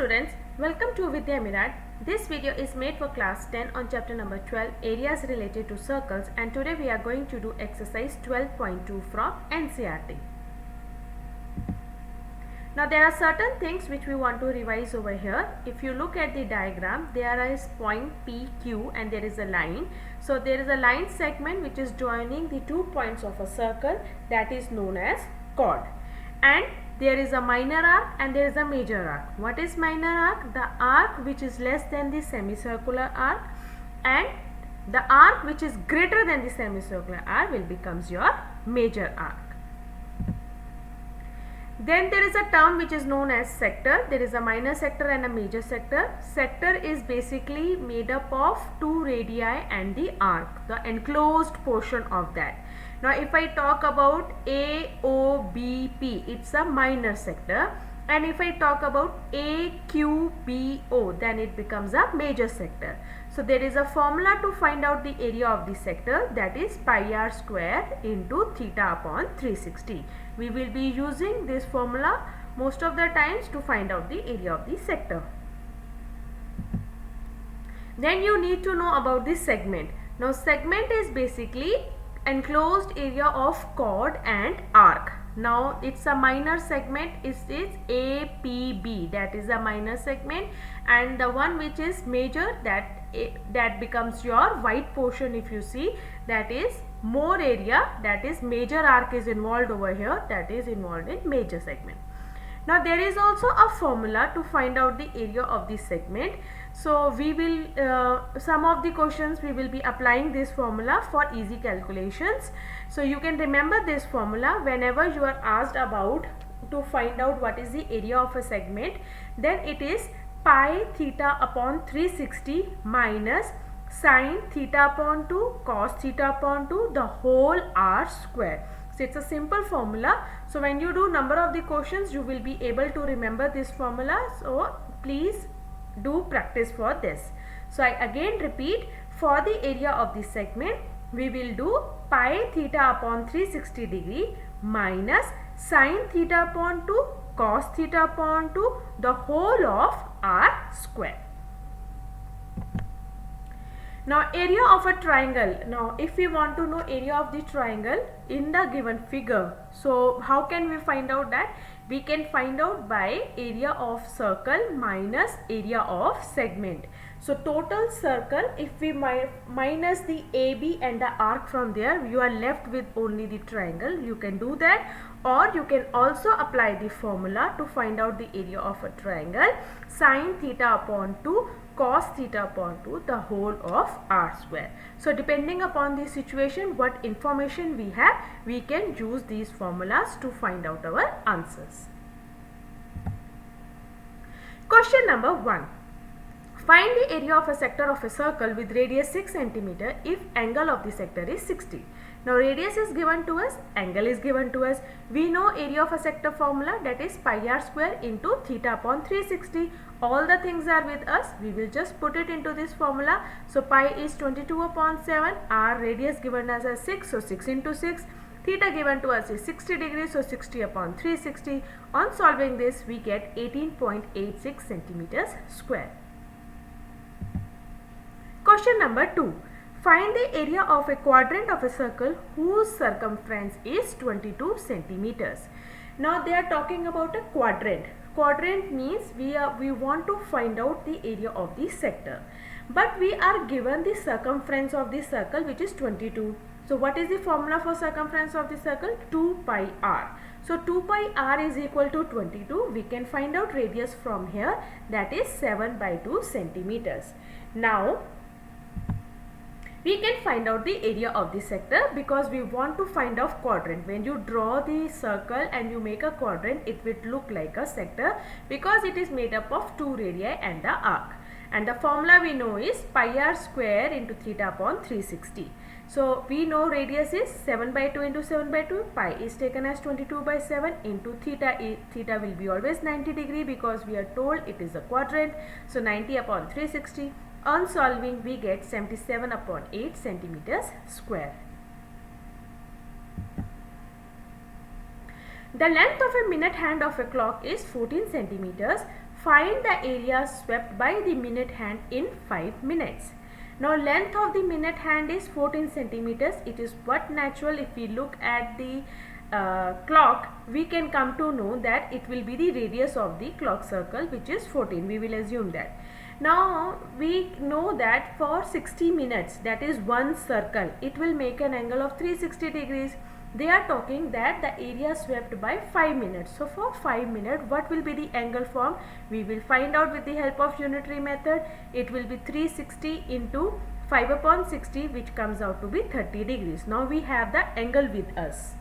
students, welcome to Vidya Mirat. This video is made for class 10 on chapter number 12, areas related to circles, and today we are going to do exercise 12.2 from NCERT. Now there are certain things which we want to revise over here. If you look at the diagram, there is point PQ and there is a line. So there is a line segment which is joining the 2 points of a circle, that is known as chord. And there is a minor arc and there is a major arc. What is minor arc? The arc which is less than the semicircular arc, and the arc which is greater than the semicircular arc will becomes your major arc. Then there is a term which is known as sector. There is a minor sector and a major sector. Sector is basically made up of two radii and the arc, the enclosed portion of that. Now if I talk about AOBP, it's a minor sector, and if I talk about AQBO, then it becomes a major sector. So there is a formula to find out the area of the sector, that is pi r square into theta upon 360. We will be using this formula most of the times to find out the area of the sector. Then you need to know about the segment. Now segment is basically enclosed area of chord and arc. Now it's a minor segment, it is APB, that is a minor segment, and the one which is major, that becomes your white portion. If you see, that is more area, that is major arc is involved over here, that is involved in major segment. Now there is also a formula to find out the area of the segment. So we will some of the questions we will be applying this formula for easy calculations. So you can remember this formula whenever you are asked about to find out what is the area of a segment. Then it is pi theta upon 360 minus sin theta upon 2 cos theta upon 2 the whole r square. So it's a simple formula. So when you do number of the questions, you will be able to remember this formula. So please do practice for this. So I again repeat, for the area of the segment, we will do pi theta upon 360 degree minus sin theta upon 2 cos theta upon 2 the whole of r square. Now area of a triangle. Now if we want to know area of the triangle in the given figure, so how can we find out that? We can find out by area of circle minus area of segment. So total circle, if we minus the AB and the arc from there, you are left with only the triangle. You can do that, or you can also apply the formula to find out the area of a triangle, sin theta upon 2 cos theta upon 2 the whole of r square. So depending upon the situation, what information we have, we can use these formulas to find out our answers. Question number 1. Find the area of a sector of a circle with radius 6 cm if angle of the sector is 60. Now radius is given to us, angle is given to us. We know area of a sector formula, that is pi r square into theta upon 360. All the things are with us. We will just put it into this formula. So pi is 22 upon 7, r radius given as a 6, so 6 into 6. Theta given to us is 60 degrees, so 60 upon 360. On solving this, we get 18.86 centimeters square. Question number 2. Find the area of a quadrant of a circle whose circumference is 22 centimeters. Now they are talking about a quadrant. Quadrant means we want to find out the area of the sector. But we are given the circumference of the circle, which is 22. So what is the formula for circumference of the circle? 2 pi r. So 2 pi r is equal to 22. We can find out radius from here, that is 7/2 centimeters. Now we can find out the area of the sector because we want to find out quadrant. When you draw the circle and you make a quadrant, it will look like a sector because it is made up of two radii and the arc. And the formula we know is pi r square into theta upon 360. So we know radius is 7/2 into 7/2. Pi is taken as 22/7 into theta. Theta will be always 90 degree because we are told it is a quadrant. So 90 upon 360. On solving, we get 77 upon 8 centimeters square. The length of a minute hand of a clock is 14 centimeters. Find the area swept by the minute hand in 5 minutes. Now length of the minute hand is 14 centimeters. It is but natural if we look at the clock, we can come to know that it will be the radius of the clock circle, which is 14. We will assume that. Now we know that for 60 minutes, that is one circle, it will make an angle of 360 degrees. They are talking that the area swept by 5 minutes. So for 5 minutes, what will be the angle formed? We will find out with the help of unitary method. It will be 360 into 5 upon 60, which comes out to be 30 degrees. Now we have the angle with us.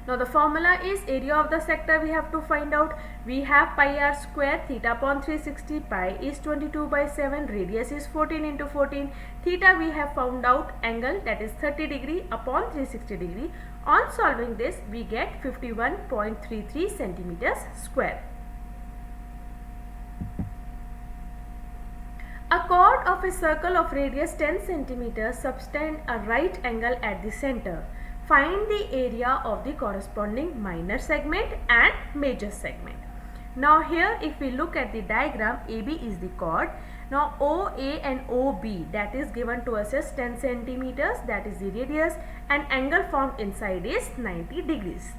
Now the formula is area of the sector we have to find out. We have pi r square, theta upon 360, pi is 22 by 7, radius is 14 into 14. Theta we have found out angle, that is 30 degree upon 360 degree. On solving this, we get 51.33 centimeters square. A chord of a circle of radius 10 centimeters subtend a right angle at the center. Find the area of the corresponding minor segment and major segment. Now here if we look at the diagram, AB is the chord. Now OA and OB, that is given to us as 10 centimeters, that is the radius, and angle formed inside is 90 degrees.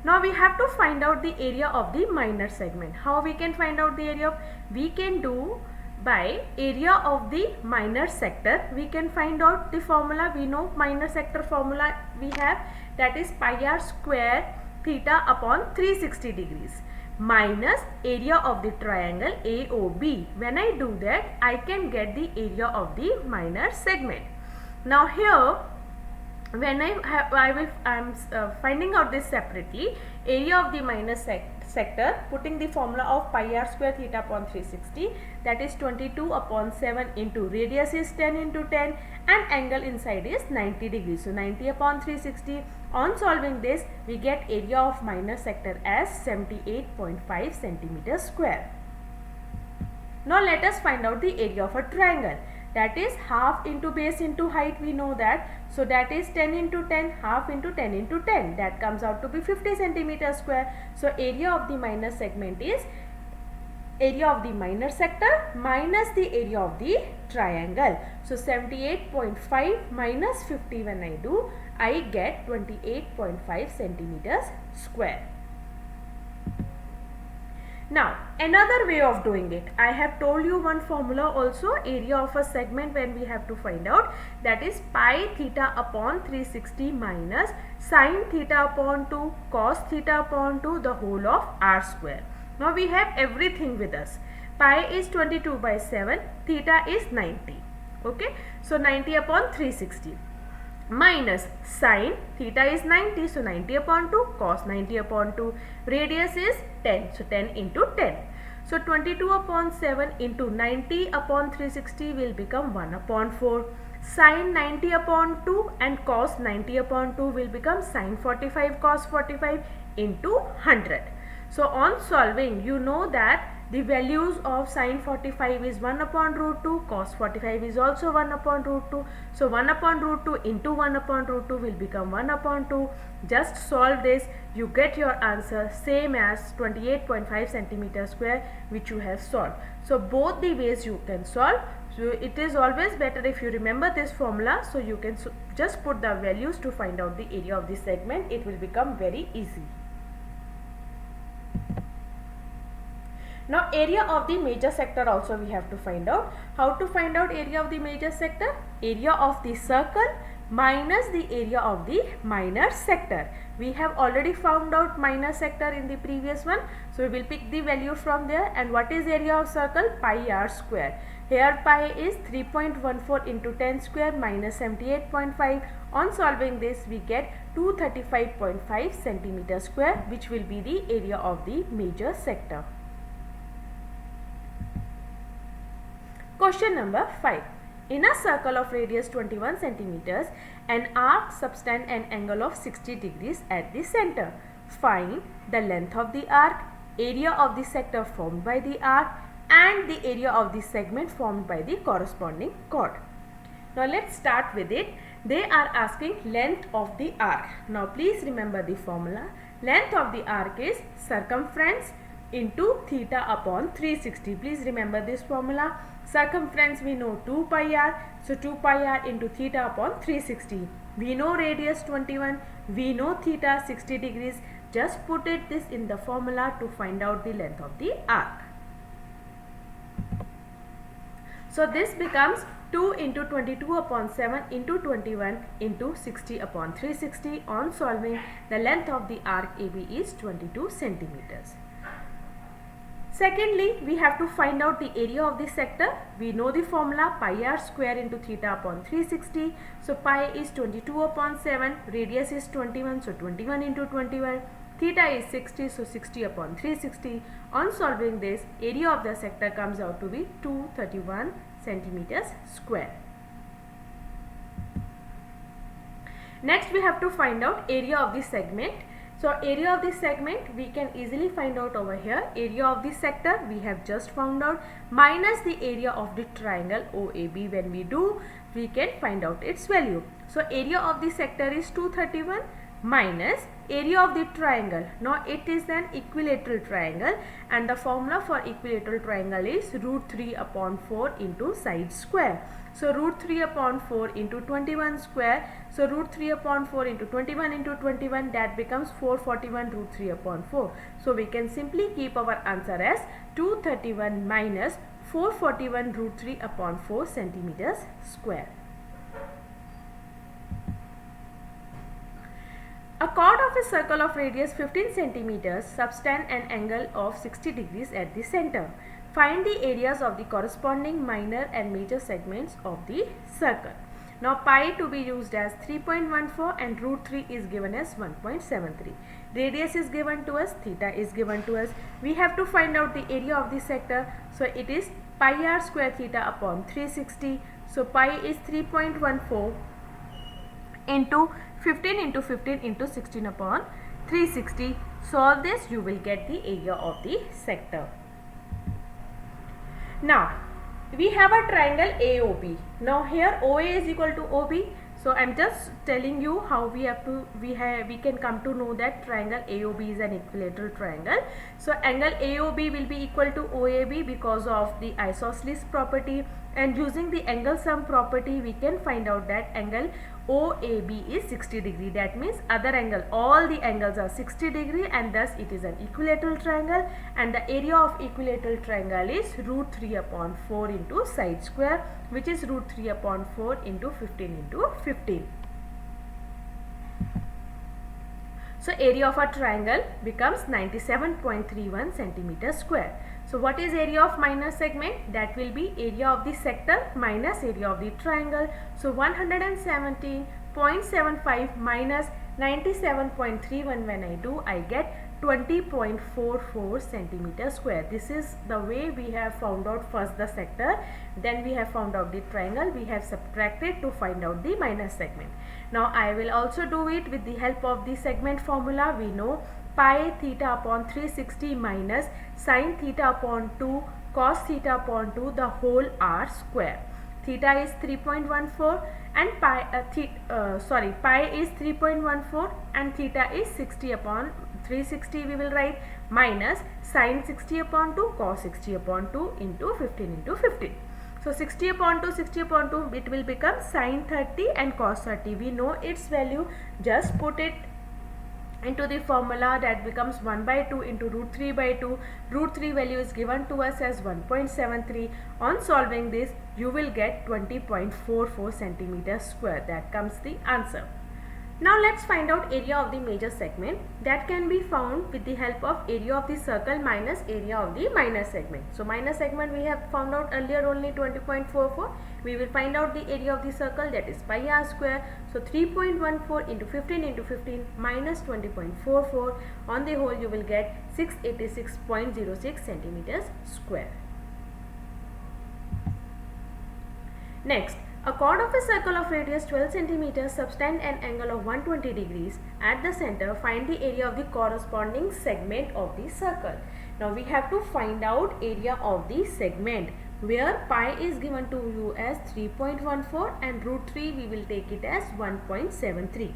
Now we have to find out the area of the minor segment. How we can find out the area of? We can do by area of the minor sector. We can find out the formula. We know minor sector formula we have, that is pi r square theta upon 360 degrees minus area of the triangle AOB. When I do that, I can get the area of the minor segment. Now here, when I'm finding out this separately, area of the minor sector, putting the formula of pi r square theta upon 360, that is 22 upon 7 into radius is 10 into 10, and angle inside is 90 degrees. So 90 upon 360. On solving this, we get area of minor sector as 78.5 centimeters square. Now let us find out the area of a triangle. That is half into base into height, we know that. So that is 10 into 10, half into 10 into 10. That comes out to be 50 centimeters square. So area of the minor segment is area of the minor sector minus the area of the triangle. So 78.5 minus 50 when I do, I get 28.5 centimeters square. Now another way of doing it, I have told you one formula also, area of a segment when we have to find out, that is pi theta upon 360 minus sin theta upon 2 cos theta upon 2 the whole of r square. Now we have everything with us. Pi is 22 by 7, theta is 90. Okay, so 90 upon 360 minus sin theta is 90, so 90 upon 2, cos 90 upon 2, radius is 10, so 10 into 10. So 22 upon 7 into 90 upon 360 will become 1 upon 4. Sin 90 upon 2 and cos 90 upon 2 will become sin 45 cos 45 into 100. So on solving, you know that the values of sin 45 is 1 upon root 2, cos 45 is also 1 upon root 2. So 1 upon root 2 into 1 upon root 2 will become 1 upon 2. Just solve this, you get your answer same as 28.5 centimeters square, which you have solved. So both the ways you can solve. So it is always better if you remember this formula, so you can just put the values to find out the area of the segment. It will become very easy. Now area of the major sector also we have to find out. How to find out area of the major sector? Area of the circle minus the area of the minor sector. We have already found out minor sector in the previous one. So we will pick the value from there. And what is area of circle? Pi r square. Here pi is 3.14 into 10 square minus 78.5. On solving this, we get 235.5 centimeters square, which will be the area of the major sector. Question number 5. In a circle of radius 21 centimeters, an arc subtends an angle of 60 degrees at the center. Find the length of the arc, area of the sector formed by the arc, and the area of the segment formed by the corresponding chord. Now let's start with it. They are asking length of the arc. Now please remember the formula. Length of the arc is circumference into theta upon 360. Please remember this formula. Circumference we know 2 pi r. So 2 pi r into theta upon 360. We know radius 21. We know theta 60 degrees. Just put this in the formula to find out the length of the arc. So this becomes 2 into 22 upon 7 into 21 into 60 upon 360. On solving, the length of the arc AB is 22 centimeters. Secondly, we have to find out the area of the sector. We know the formula pi r square into theta upon 360. So pi is 22 upon 7, radius is 21, so 21 into 21. Theta is 60, so 60 upon 360. On solving this, area of the sector comes out to be 231 centimeters square. Next, we have to find out area of the segment. So area of the segment we can easily find out over here. Area of the sector we have just found out, minus the area of the triangle OAB. When we do, we can find out its value. So area of the sector is 231 minus area of the triangle. Now it is an equilateral triangle, and the formula for equilateral triangle is root 3 upon 4 into side square. So root 3 upon 4 into 21 square. So root 3 upon 4 into 21 into 21, that becomes 441 root 3 upon 4. So we can simply keep our answer as 231 minus 441 root 3 upon 4 centimeters square. A chord of a circle of radius 15 centimeters subtend an angle of 60 degrees at the center. Find the areas of the corresponding minor and major segments of the circle. Now pi to be used as 3.14 and root 3 is given as 1.73. Radius is given to us, theta is given to us. We have to find out the area of the sector. So it is pi r square theta upon 360. So pi is 3.14 into 15 into 15 into 16 upon 360. Solve this, you will get the area of the sector. Now we have a triangle AOB. Now here OA is equal to OB. So I am just telling you how we can come to know that triangle AOB is an equilateral triangle. So angle AOB will be equal to OAB because of the isosceles property, and using the angle sum property we can find out that angle OAB is 60 degree. That means all the angles are 60 degree, and thus it is an equilateral triangle, and the area of equilateral triangle is root 3 upon 4 into side square, which is root 3 upon 4 into 15 into 15. So area of a triangle becomes 97.31 centimeters square. So what is area of minor segment? That will be area of the sector minus area of the triangle. So 117.75 minus 97.31, when I do, I get 20.44 centimeters square. This is the way we have found out first the sector, then we have found out the triangle, we have subtracted to find out the minor segment. Now I will also do it with the help of the segment formula. We know pi theta upon 360 minus sin theta upon 2 cos theta upon 2 the whole r square. Theta is 3.14 and pi is 3.14 and theta is 60 upon 360 we will write, minus sin 60 upon 2 cos 60 upon 2 into 15 into 15. So 60 upon 2, 60 upon 2, it will become sin 30 and cos 30. We know its value, just put it into the formula, that becomes 1 by 2 into root 3 by 2. Root 3 value is given to us as 1.73. On solving this, you will get 20.44 centimeters square. That comes the answer. Now let's find out area of the major segment. That can be found with the help of area of the circle minus area of the minor segment. So minor segment we have found out earlier only 20.44. We will find out the area of the circle, that is pi r square. So 3.14 into 15 into 15 minus 20.44. On the whole you will get 686.06 centimeters square. Next, a chord of a circle of radius 12 centimeters subtend an angle of 120 degrees at the center. Find the area of the corresponding segment of the circle. Now we have to find out area of the segment, where pi is given to you as 3.14 and root 3 we will take it as 1.73.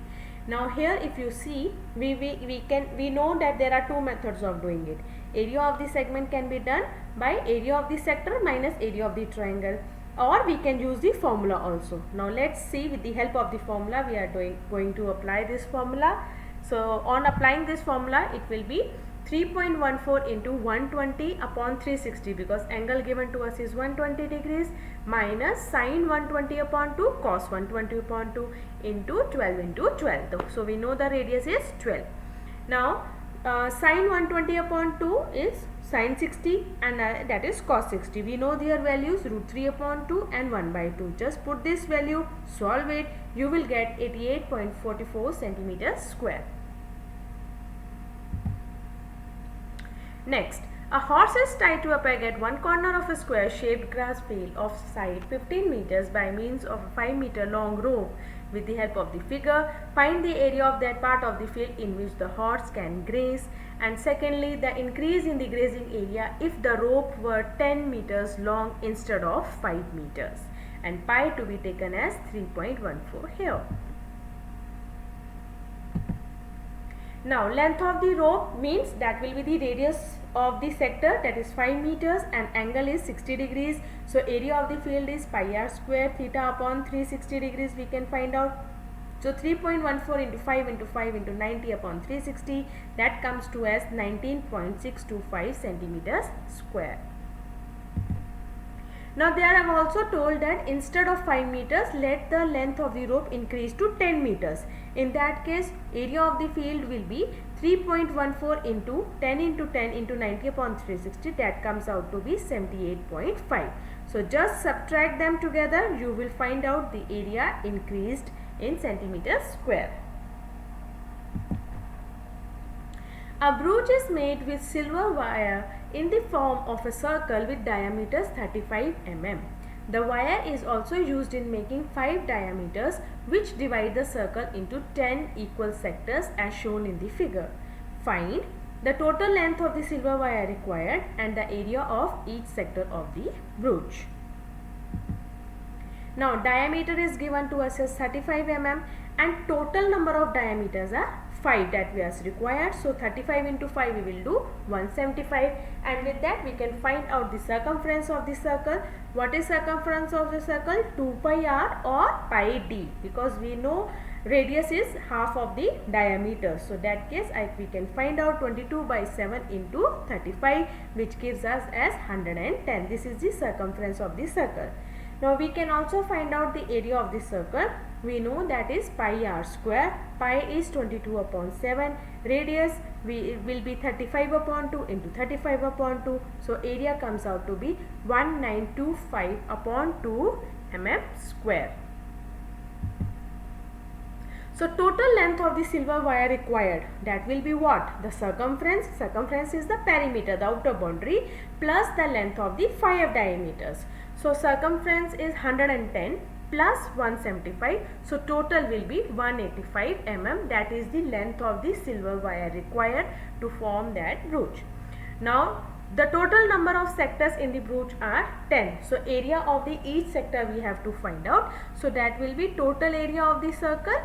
Now here if you see, we know that there are two methods of doing it. Area of the segment can be done by area of the sector minus area of the triangle, or we can use the formula also. Now let's see, with the help of the formula we are going to apply this formula. So on applying this formula, it will be 3.14 into 120 upon 360, because angle given to us is 120 degrees, minus sine 120 upon 2 cos 120 upon 2 into 12 into 12. So we know the radius is 12. Now sine 120 upon 2 is sine 60 and that is cos 60. We know their values, root 3 upon 2 and 1 by 2. Just put this value, solve it, you will get 88.44 centimeters square. Next, a horse is tied to a peg at one corner of a square shaped grass field of side 15 meters by means of a 5 meter long rope. With the help of the figure, find the area of that part of the field in which the horse can graze, and secondly, the increase in the grazing area if the rope were 10 meters long instead of 5 meters, and pi to be taken as 3.14 here. Now length of the rope means that will be the radius of the sector, that is 5 meters, and angle is 60 degrees. So area of the field is pi r square, theta upon 360 degrees we can find out. So 3.14 into 5 into 5 into 90 upon 360, that comes to as 19.625 centimeters square. Now they have also told that instead of 5 meters, let the length of the rope increase to 10 meters. In that case, area of the field will be 3.14 into 10 into 10 into 90 upon 360, that comes out to be 78.5. So just subtract them together, you will find out the area increased in centimeters square. A brooch is made with silver wire in the form of a circle with diameters 35 mm. The wire is also used in making 5 diameters which divide the circle into 10 equal sectors as shown in the figure. Find the total length of the silver wire required and the area of each sector of the brooch. Now diameter is given to us as 35 mm and total number of diameters are 5 that we are required. So 35 into 5 we will do 175, and with that we can find out the circumference of the circle. What is circumference of the circle? 2 pi r or pi d, because we know radius is half of the diameter. So that case we can find out 22 by 7 into 35, which gives us as 110. This is the circumference of the circle. Now we can also find out the area of the circle. We know that is pi r square. Pi is 22 upon 7. Radius will be 35 upon 2 into 35 upon 2. So area comes out to be 1925 upon 2 mm square. So total length of the silver wire required, that will be what? The circumference. Circumference is the perimeter, the outer boundary, plus the length of the 5 diameters. So circumference is 110 plus 175. So total will be 185 mm. That is the length of the silver wire required to form that brooch. Now the total number of sectors in the brooch are 10. So area of the each sector we have to find out. So that will be total area of the circle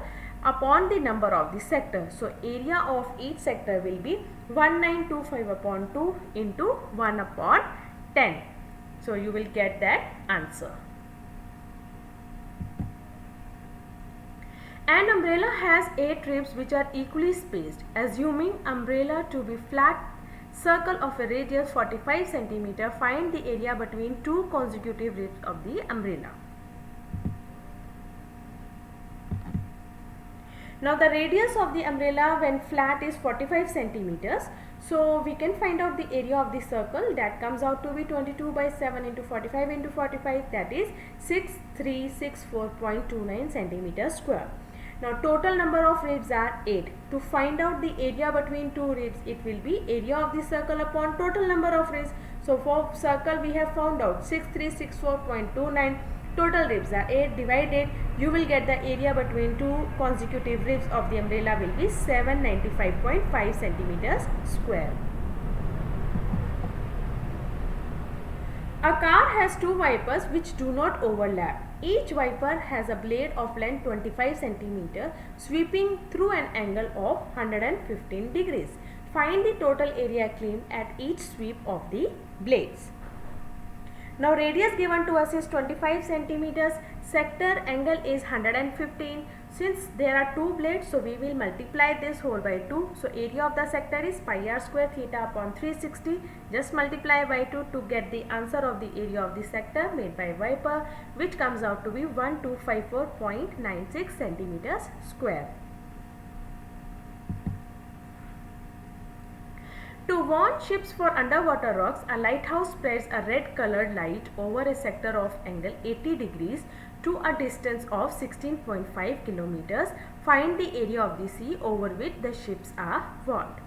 upon the number of the sector. So area of each sector will be 1925 upon 2 into 1 upon 10. So you will get that answer. An umbrella has 8 ribs which are equally spaced. Assuming umbrella to be flat circle of a radius 45 cm, find the area between 2 consecutive ribs of the umbrella. Now the radius of the umbrella when flat is 45 centimeters. So we can find out the area of the circle, that comes out to be 22 by 7 into 45 into 45, that is 6364.29 centimeters square. Now total number of ribs are 8. To find out the area between 2 ribs, it will be area of the circle upon total number of ribs. So for circle we have found out 6364.29. Total ribs are 8, divided, you will get the area between 2 consecutive ribs of the umbrella will be 795.5 centimeters square. A car has 2 wipers which do not overlap. Each wiper has a blade of length 25 cm sweeping through an angle of 115 degrees. Find the total area claimed at each sweep of the blades. Now radius given to us is 25 centimeters, sector angle is 115. Since there are two blades, so we will multiply this whole by 2. So area of the sector is pi r square theta upon 360. Just multiply by 2 to get the answer of the area of the sector made by wiper, which comes out to be 1254.96 centimeters square. To warn ships for underwater rocks, a lighthouse spreads a red colored light over a sector of angle 80 degrees to a distance of 16.5 kilometers. Find the area of the sea over which the ships are warned.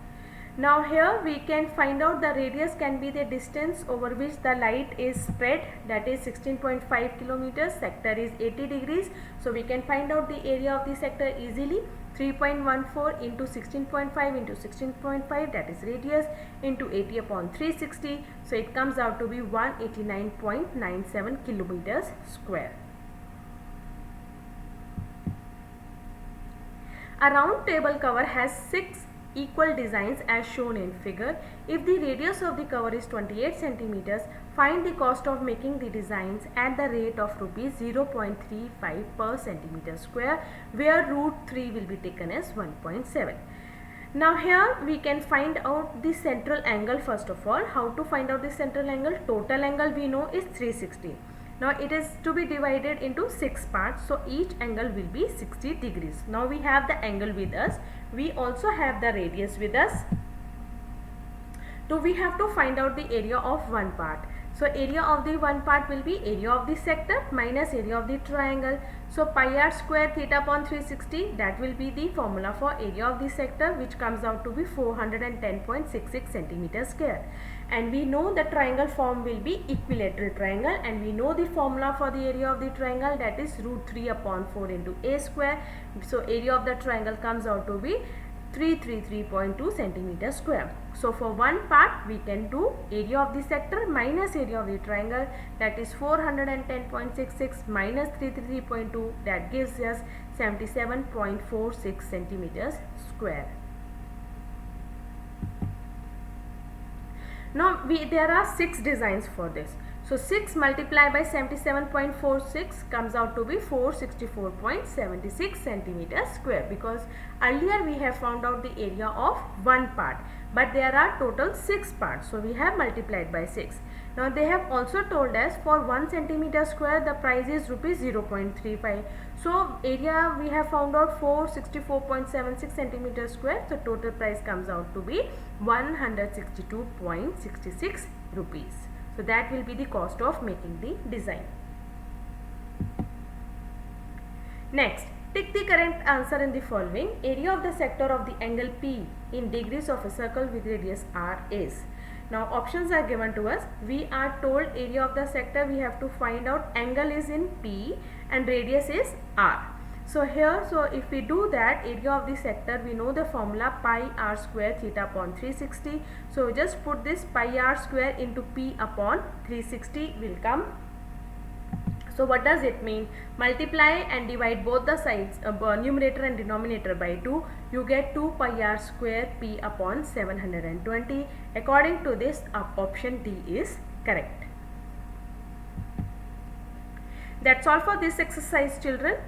Now here we can find out the radius can be the distance over which the light is spread, that is 16.5 kilometers, sector is 80 degrees. So we can find out the area of the sector easily. 3.14 into 16.5 into 16.5, that is radius, into 80 upon 360. So it comes out to be 189.97 kilometers square. A round table cover has 6 equal designs as shown in figure. If the radius of the cover is 28 centimeters, find the cost of making the designs at the rate of rupees 0.35 per centimeter square, where root 3 will be taken as 1.7. Now here we can find out the central angle first of all. How to find out the central angle? Total angle we know is 360. Now it is to be divided into 6 parts, so each angle will be 60 degrees. Now we have the angle with us. We also have the radius with us. So we have to find out the area of one part. So area of the one part will be area of the sector minus area of the triangle. So pi r square theta upon 360, that will be the formula for area of the sector, which comes out to be 410.66 centimeters square. And we know the triangle form will be equilateral triangle, and we know the formula for the area of the triangle, that is root 3 upon 4 into a square. So area of the triangle comes out to be 333.2 centimeters square. So for one part we can do area of the sector minus area of the triangle, that is 410.66 minus 333.2, that gives us 77.46 centimeters square. Now there are 6 designs for this. So 6 multiplied by 77.46 comes out to be 464.76 centimeters square, because earlier we have found out the area of one part, but there are total 6 parts, so we have multiplied by 6. Now they have also told us for 1 centimeter square the price is rupees 0.35. So area we have found out 464.76 centimeters square, so total price comes out to be 162.66 rupees. So that will be the cost of making the design. Next, take the correct answer in the following. Area of the sector of the angle P in degrees of a circle with radius R is. Now options are given to us. We are told area of the sector, we have to find out angle is in P and radius is R. So here, so if we do that, area of the sector, we know the formula pi r square theta upon 360. So just put this pi r square into P upon 360 will come. So what does it mean? Multiply and divide both the sides, numerator and denominator by 2. You get 2 pi r square P upon 720. According to this, option D is correct. That's all for this exercise, children.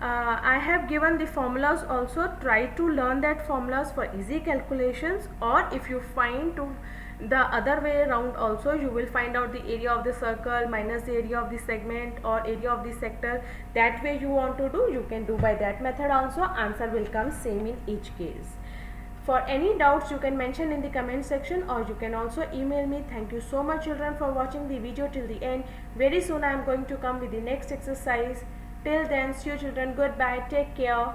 I have given the formulas also. Try to learn that formulas for easy calculations, or if you find to the other way around also, you will find out the area of the circle minus the area of the segment or area of the sector. That way you want to do, you can do by that method also. Answer will come same in each case. For any doubts, you can mention in the comment section, or you can also email me. Thank you so much, children, for watching the video till the end. Very soon I am going to come with the next exercise. Till then, see you children. Goodbye. Take care.